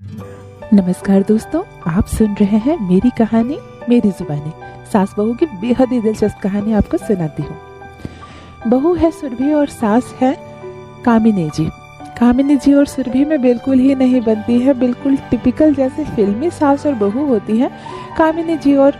नमस्कार दोस्तों, आप सुन रहे हैं मेरी कहानी मेरी जुबानी। सास बहू की बेहद ही दिलचस्प कहानी आपको सुनाती हूँ। बहू है सुरभि और सास है कामिनी जी। कामिनी जी और सुरभि में बिल्कुल ही नहीं बनती है, बिल्कुल टिपिकल जैसे फिल्मी सास और बहू होती है। कामिनी जी और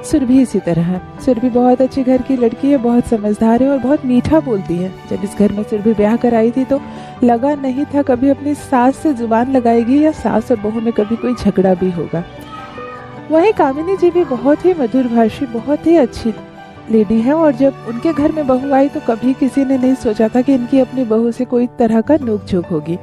सुरभि इसी तरह है। सुरभि बहुत अच्छी घर की लड़की है, बहुत समझदार है और बहुत मीठा बोलती है। जब इस घर में सुरभि ब्याह कर आई थी तो लगा नहीं था कभी अपनी सास से जुबान लगाएगी या सास और बहू में कभी कोई झगड़ा भी होगा। वहीं कामिनी जी भी बहुत ही मधुर भाषी, बहुत ही अच्छी लेडी है और जब उनके घर में बहू आई तो कभी किसी ने नहीं सोचा था कि इनकी अपनी बहू से कोई तरह का नोक-झोंक होगी।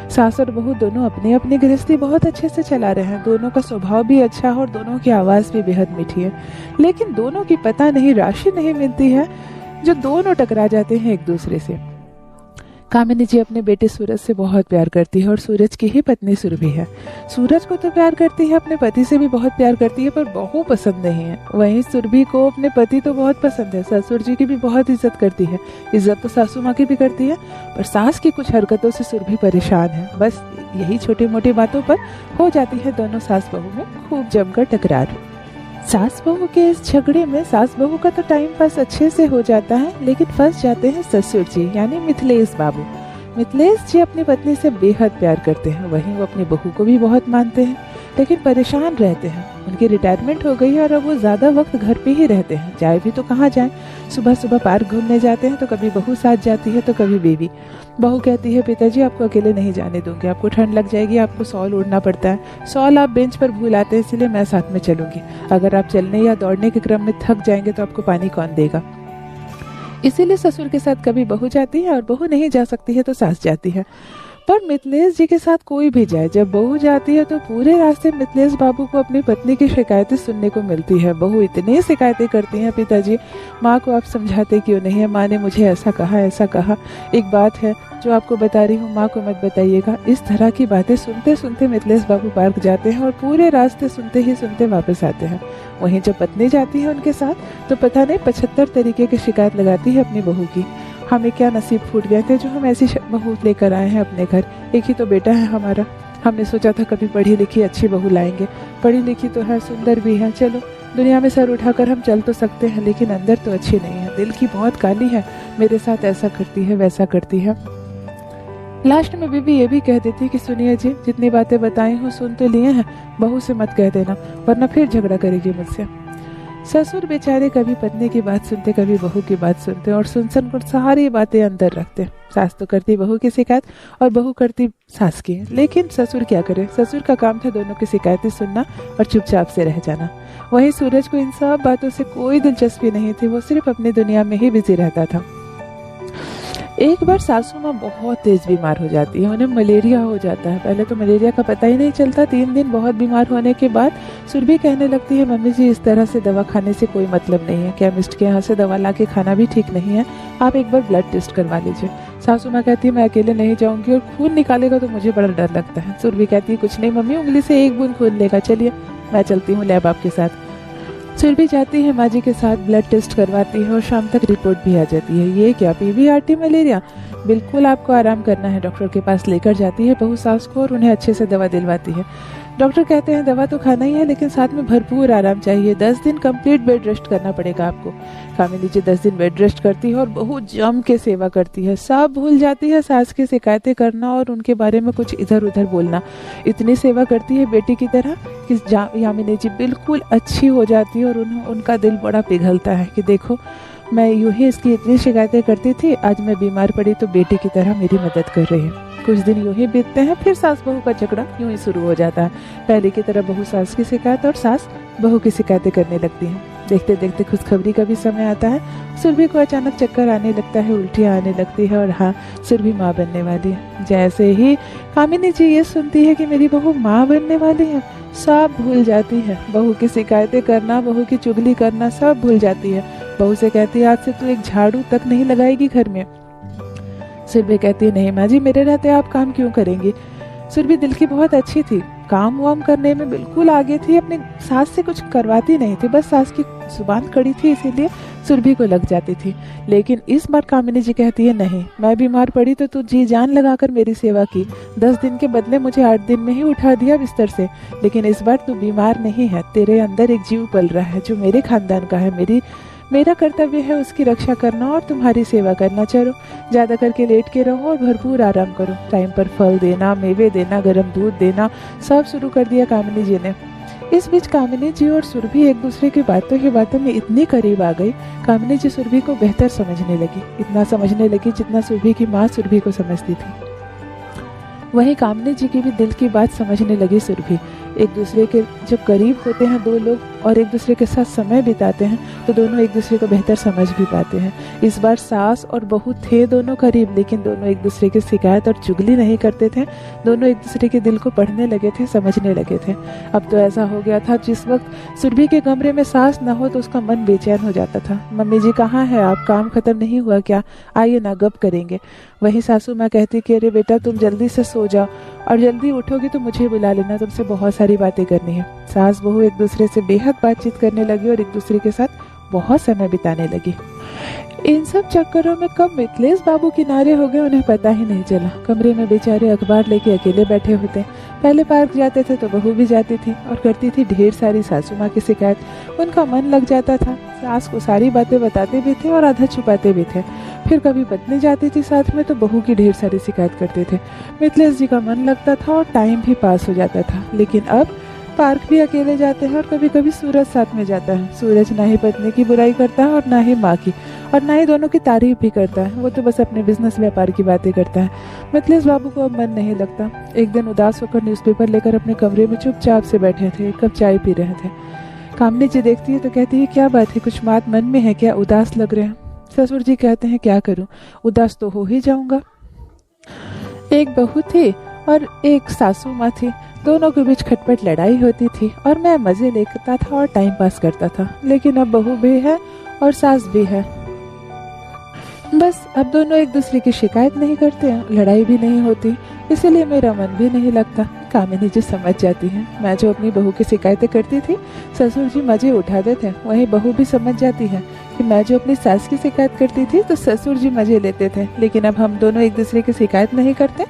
सास और बहू दोनों अपनी अपनी गृहस्थी बहुत अच्छे से चला रहे हैं। दोनों का स्वभाव भी अच्छा है और दोनों की आवाज़ भी बेहद मीठी है, लेकिन दोनों की पता नहीं राशि नहीं मिलती है जो दोनों टकरा जाते हैं एक दूसरे से। कामिनी जी अपने बेटे सूरज से बहुत प्यार करती है और सूरज की ही पत्नी सुरभि है। सूरज को तो प्यार करती है, अपने पति से भी बहुत प्यार करती है, पर बहू पसंद नहीं है। वहीं सुरभि को अपने पति तो बहुत पसंद है, ससुर जी की भी बहुत इज्जत करती है। इज्जत तो सासू माँ की भी करती है, पर सास की कुछ हरकतों से सुरभि परेशान है। बस यही छोटी मोटी बातों पर हो जाती है दोनों सास बहू में खूब जमकर टकरार। सास बहू के इस झगड़े में सास बहू का तो टाइम पास अच्छे से हो जाता है, लेकिन फंस जाते हैं ससुर जी यानी मिथिलेश बाबू। मिथिलेश जी अपनी पत्नी से बेहद प्यार करते हैं, वहीं वो अपनी बहू को भी बहुत मानते हैं, लेकिन परेशान रहते हैं। उनकी रिटायरमेंट हो गई है और अब वो ज़्यादा वक्त घर पे ही रहते हैं। जाए भी तो कहाँ जाएं? सुबह सुबह पार्क घूमने जाते हैं तो कभी बहू साथ जाती है तो कभी बेबी। बहू कहती है पिताजी आपको अकेले नहीं जाने दूंगी, आपको ठंड लग जाएगी, आपको शॉल ओढ़ना पड़ता है, शॉल आप बेंच पर भूल आते हैं इसलिए मैं साथ में चलूंगी। अगर आप चलने या दौड़ने के क्रम में थक जाएंगे तो आपको पानी कौन देगा? इसीलिए ससुर के साथ कभी बहू जाती है और बहू नहीं जा सकती है तो सास जाती है। पर मिथिलेश जी के साथ कोई भी जाए, जब बहू जाती है तो पूरे रास्ते मिथिलेश बाबू को अपनी पत्नी की शिकायतें सुनने को मिलती है। बहू इतनी शिकायतें करती हैं, पिताजी माँ को आप समझाते क्यों नहीं है? माँ ने मुझे ऐसा कहा, एक बात है जो आपको बता रही हूँ, माँ को मत बताइएगा। इस तरह की बातें सुनते सुनते मिथिलेश बाबू पार्क जाते हैं और पूरे रास्ते सुनते ही सुनते वापस आते हैं। वहीं जब पत्नी जाती है उनके साथ तो पता नहीं 75 तरीके की शिकायत लगाती है अपनी बहू की। हमें क्या नसीब फूट गए थे जो हम ऐसी बहू लेकर आए हैं अपने घर। एक ही तो बेटा है हमारा, हमने सोचा था कभी पढ़ी लिखी अच्छी बहू लाएंगे। पढ़ी लिखी तो है, सुंदर भी है, चलो दुनिया में सर उठाकर हम चल तो सकते हैं, लेकिन अंदर तो अच्छी नहीं है, दिल की बहुत काली है, मेरे साथ ऐसा करती है वैसा करती है। लास्ट में बीबी ये भी कह देती कि सुनिए जी, जितनी बातें बताई हूँ सुन तो लिए हैं, बहू से मत कह देना वरना फिर झगड़ा करेगी मुझसे। ससुर बेचारे कभी पत्नी की बात सुनते कभी बहू की बात सुनते और सुन कर सारी बातें अंदर रखते। सास तो करती बहू की शिकायत और बहू करती सास की, लेकिन ससुर क्या करे? ससुर का काम था दोनों की शिकायतें सुनना और चुपचाप से रह जाना। वहीं सूरज को इन सब बातों से कोई दिलचस्पी नहीं थी, वो सिर्फ अपनी दुनिया में ही बिजी रहता था। एक बार सासू माँ बहुत तेज बीमार हो जाती है, उन्हें मलेरिया हो जाता है। पहले तो मलेरिया का पता ही नहीं चलता, 3 दिन बहुत बीमार होने के बाद सुरभि कहने लगती है मम्मी जी इस तरह से दवा खाने से कोई मतलब नहीं है, केमिस्ट के यहाँ से दवा ला के खाना भी ठीक नहीं है, आप एक बार ब्लड टेस्ट करवा लीजिए। सासू माँ कहती है मैं अकेले नहीं जाऊंगी और खून निकालेगा तो मुझे बड़ा डर लगता है। सुरभि कहती है कुछ नहीं मम्मी, उंगली से 1 बूंद खून लेगा, चलिए मैं चलती हूँ लैब आपके साथ। सुरभि जाती है माँ जी के साथ, ब्लड टेस्ट करवाती है और शाम तक रिपोर्ट भी आ जाती है। ये क्या PVRT मलेरिया? बिल्कुल आपको आराम करना है। डॉक्टर के पास लेकर जाती है बहू सास को और उन्हें अच्छे से दवा दिलवाती है। डॉक्टर कहते हैं दवा तो खाना ही है लेकिन साथ में भरपूर आराम चाहिए, 10 दिन कंप्लीट बेड रेस्ट करना पड़ेगा आपको। कामिनी जी 10 दिन बेड रेस्ट करती है और बहू जम के सेवा करती है, सब भूल जाती है सास की शिकायतें करना और उनके बारे में कुछ इधर उधर बोलना। इतनी सेवा करती है बेटी की तरह कि यामिनी जी बिल्कुल अच्छी हो जाती है और उनका दिल बड़ा पिघलता है कि देखो मैं यूं ही इसकी इतनी शिकायतें करती थी, आज मैं बीमार पड़ी तो बेटी की तरह मेरी मदद कर रही है। कुछ दिन यूं ही बीतते हैं, फिर सास बहू का झगड़ा यूं ही शुरू हो जाता है। पहले की तरह बहू सास की शिकायत और सास बहू की शिकायतें करने लगती हैं। देखते देखते खुशखबरी का भी समय आता है। सुरभि को अचानक चक्कर आने लगता है, उल्टियाँ आने लगती है और हाँ, सुरभि माँ बनने वाली है। जैसे ही कामिनी जी ये सुनती है कि मेरी बहू माँ बनने वाली है, सब भूल जाती है। बहू की शिकायतें करना, बहू की चुगली करना सब भूल जाती है। बहू से कहती है आज से तू एक झाड़ू तक नहीं लगाएगी घर में। सुरभि कहती है नहीं माँ जी, मेरे रहते आप काम क्यों करेंगी? सुरभि दिल की बहुत अच्छी थी, काम वाम करने में बिल्कुल आगे थी, अपनी सास से कुछ करवाती नहीं थी, बस सास की जुबान कड़ी थी इसीलिए सुरभि को लग जाती थी। लेकिन इस बार कामिनी जी कहती है, नहीं, मैं बीमार पड़ी तो तू जी जान लगाकर मेरी सेवा की, 10 दिन के बदले मुझे 8 दिन में ही उठा दिया बिस्तर से। लेकिन इस बार तू बीमार नहीं है, तेरे अंदर एक जीव पल रहा है जो मेरे खानदान का है। मेरा कर्तव्य है उसकी रक्षा करना और तुम्हारी सेवा करना। चलो, ज्यादा करके लेट के रहो और भरपूर आराम करो। टाइम पर फल देना, मेवे देना, गर्म दूध देना, सब शुरू कर दिया कामिनी जी ने। इस बीच कामिनी जी और सुरभि एक दूसरे की बातों में इतनी करीब आ गई, कामिनी जी सुरभि को बेहतर समझने लगी, इतना समझने लगी जितना सुरभि की माँ सुरभि को समझती थी। वहीं कामिनी जी की भी दिल की बात समझने लगी सुरभि। एक दूसरे के जब करीब होते हैं दो लोग और एक दूसरे के साथ समय बिताते हैं तो दोनों एक दूसरे को बेहतर समझ भी पाते हैं। इस बार सास और बहू थे दोनों करीब, लेकिन दोनों एक दूसरे की शिकायत और चुगली नहीं करते थे। दोनों एक दूसरे के दिल को पढ़ने लगे थे, समझने लगे थे। अब तो ऐसा हो गया था, जिस वक्त सुरभि के कमरे में सास न हो तो उसका मन बेचैन हो जाता था। मम्मी जी कहाँ है आप, काम खत्म नहीं हुआ क्या, आइए ना गप करेंगे। वही सासू माँ कहती कि अरे बेटा तुम जल्दी से सो जाओ और जल्दी उठोगी तो मुझे बुला लेना, तुमसे बहुत सारी बातें करनी है। सास बहू एक दूसरे से बेहद बातचीत करने लगी और एक दूसरे के साथ बहुत समय बिताने लगी। इन सब चक्करों में कब मिथिलेश बाबू किनारे हो गए उन्हें पता ही नहीं चला। कमरे में बेचारे अखबार लेके अकेले बैठे होते। पहले पार्क जाते थे तो बहू भी जाती थी और करती थी ढेर सारी सासू माँ की शिकायत। उनका मन लग जाता था, सास को सारी बातें बताते भी थे और आधा छुपाते भी थे। फिर कभी पत्नी जाती थी साथ में तो बहू की ढेर सारी शिकायत करते थे। मिथिलेश जी का मन लगता था और टाइम भी पास हो जाता था। लेकिन अब पार्क भी अकेले जाते हैं और कभी कभी सूरज साथ में जाता है। सूरज ना ही पत्नी की बुराई करता है और ना ही माँ की, और ना ही दोनों की तारीफ भी करता है। वो तो बस अपने बिजनेस व्यापार की बातें करता है। मिथिलेश बाबू को अब मन नहीं लगता। एक दिन उदास होकर न्यूज़पेपर लेकर अपने कमरे में चुपचाप से बैठे थे, एक कप चाय पी रहे थे। कामिनी जी देखती है तो कहती है, क्या बात है, कुछ बात मन में है क्या, उदास लग रहे हैं। ससुर जी कहते हैं, क्या करूं, उदास तो हो ही जाऊंगा। एक बहू थी और एक सासू माँ थी, दोनों के बीच खटपट लड़ाई होती थी और मैं मजे लेता था और टाइम पास करता था। लेकिन अब बहू भी है और सास भी है, बस अब दोनों एक दूसरे की शिकायत नहीं करते हैं, लड़ाई भी नहीं होती, इसीलिए मेरा मन भी नहीं लगता। कामिनी जी समझ जाती हैं। मैं जो अपनी बहू की शिकायतें करती थी ससुर जी मजे उठाते थे, वहीं बहू भी समझ जाती है कि मैं जो अपनी सास की शिकायत करती थी तो ससुर जी मजे लेते थे। लेकिन अब हम दोनों एक दूसरे की शिकायत नहीं करते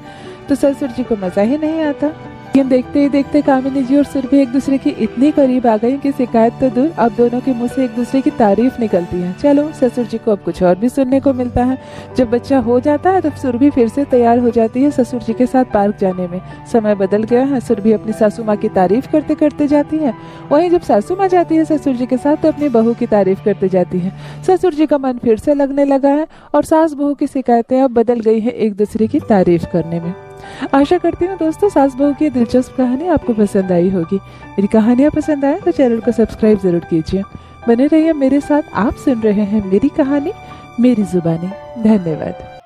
तो ससुर जी को मजा ही नहीं आता। लेकिन देखते ही देखते कामिनी जी और सुरभि एक दूसरे की इतनी करीब आ गई कि शिकायत तो दूर, अब दोनों के मुंह से एक दूसरे की तारीफ निकलती है। चलो, ससुर जी को अब कुछ और भी सुनने को मिलता है। जब बच्चा हो जाता है तब सुरभि फिर से तैयार हो जाती है ससुर जी के साथ पार्क जाने में। समय बदल गया है, सुरभि अपनी सासू माँ की तारीफ करते करते जाती है, वहीं जब सासू माँ जाती है ससुर जी के साथ तो अपनी बहू की तारीफ करते जाती है। ससुर जी का मन फिर से लगने लगा है और सास बहू की शिकायतें अब बदल गई है एक दूसरे की तारीफ करने में। आशा करती हूँ दोस्तों सास बहू की दिलचस्प कहानी आपको पसंद आई होगी। मेरी कहानियाँ पसंद आए तो चैनल को सब्सक्राइब जरूर कीजिए। बने रहिए मेरे साथ। आप सुन रहे हैं मेरी कहानी मेरी जुबानी। धन्यवाद।